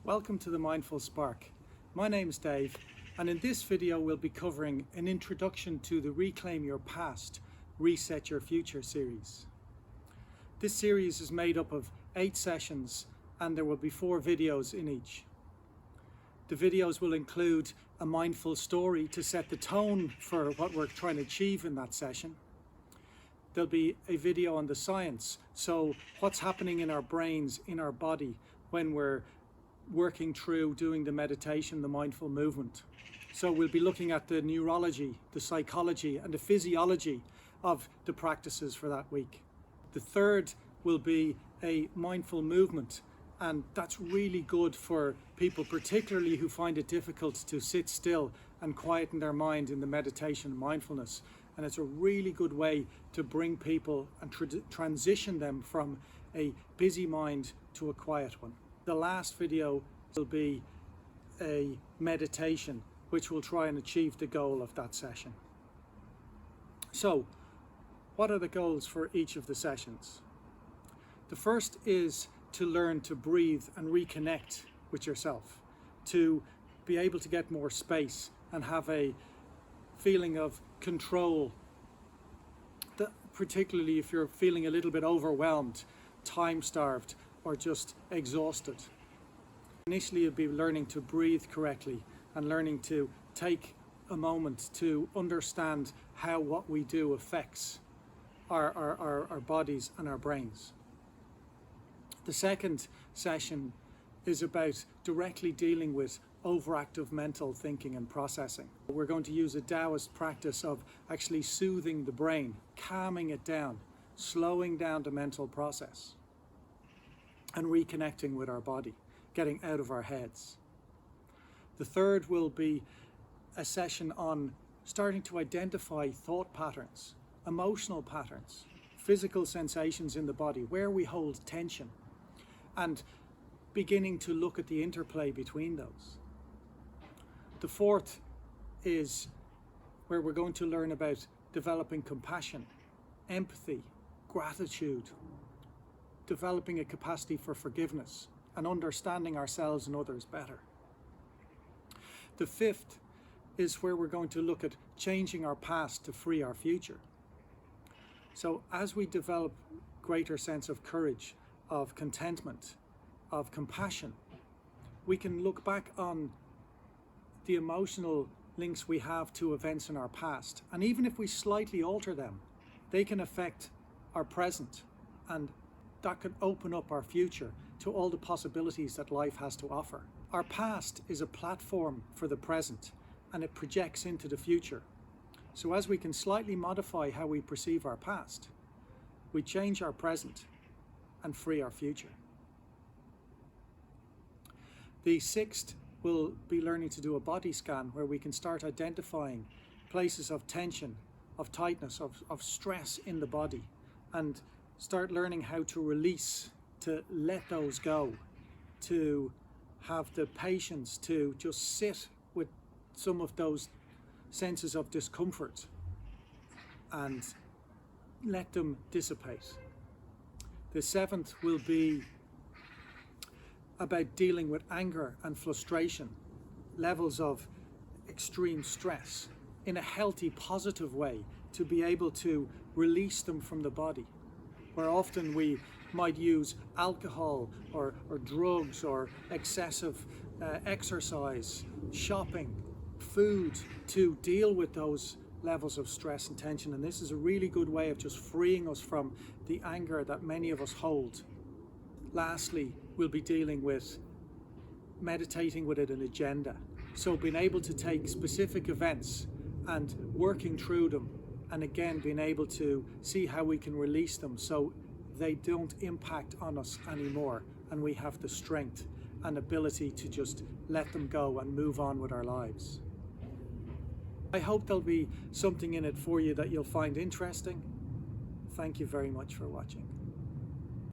Welcome to the Mindful Spark. My name is Dave, and in this video we'll be covering an introduction to the Reclaim Your Past, Reset Your Future series. This series is made up of 8 sessions and there will be 4 videos in each. The videos will include a mindful story to set the tone for what we're trying to achieve in that session. There'll be a video on the science, so what's happening in our brains, in our body when we're working through doing the meditation, the mindful movement. So we'll be looking at the neurology, the psychology and the physiology of the practices for that week. The third will be a mindful movement, and that's really good for people particularly who find it difficult to sit still and quieten their mind in the meditation and mindfulness. And it's a really good way to bring people and transition them from a busy mind to a quiet one. The last video will be a meditation which will try and achieve the goal of that session. So, what are the goals for each of the sessions? The first is to learn to breathe and reconnect with yourself, to be able to get more space and have a feeling of control, particularly if you're feeling a little bit overwhelmed, time-starved, or just exhausted. Initially, you'll be learning to breathe correctly and learning to take a moment to understand how what we do affects our bodies and our brains. The second session is about directly dealing with overactive mental thinking and processing. We're going to use a Taoist practice of actually soothing the brain, calming it down, slowing down the mental process, and reconnecting with our body, getting out of our heads. The third will be a session on starting to identify thought patterns, emotional patterns, physical sensations in the body, where we hold tension, and beginning to look at the interplay between those. The fourth is where we're going to learn about developing compassion, empathy, gratitude, developing a capacity for forgiveness and understanding ourselves and others better. The fifth is where we're going to look at changing our past to free our future. So as we develop greater sense of courage, of contentment, of compassion, we can look back on the emotional links we have to events in our past, and even if we slightly alter them, they can affect our present, and that could open up our future to all the possibilities that life has to offer. Our past is a platform for the present, and it projects into the future. So as we can slightly modify how we perceive our past, we change our present and free our future. The sixth will be learning to do a body scan where we can start identifying places of tension, of tightness, of stress in the body, and start learning how to release, to let those go, to have the patience to just sit with some of those senses of discomfort and let them dissipate. The seventh will be about dealing with anger and frustration, levels of extreme stress, in a healthy, positive way, to be able to release them from the body. Where often we might use alcohol or drugs or excessive exercise, shopping, food to deal with those levels of stress and tension. And this is a really good way of just freeing us from the anger that many of us hold. Lastly, we'll be dealing with meditating with an agenda. So being able to take specific events and working through them, and again being able to see how we can release them so they don't impact on us anymore, and we have the strength and ability to just let them go and move on with our lives. I hope there'll be something in it for you that you'll find interesting. Thank you very much for watching.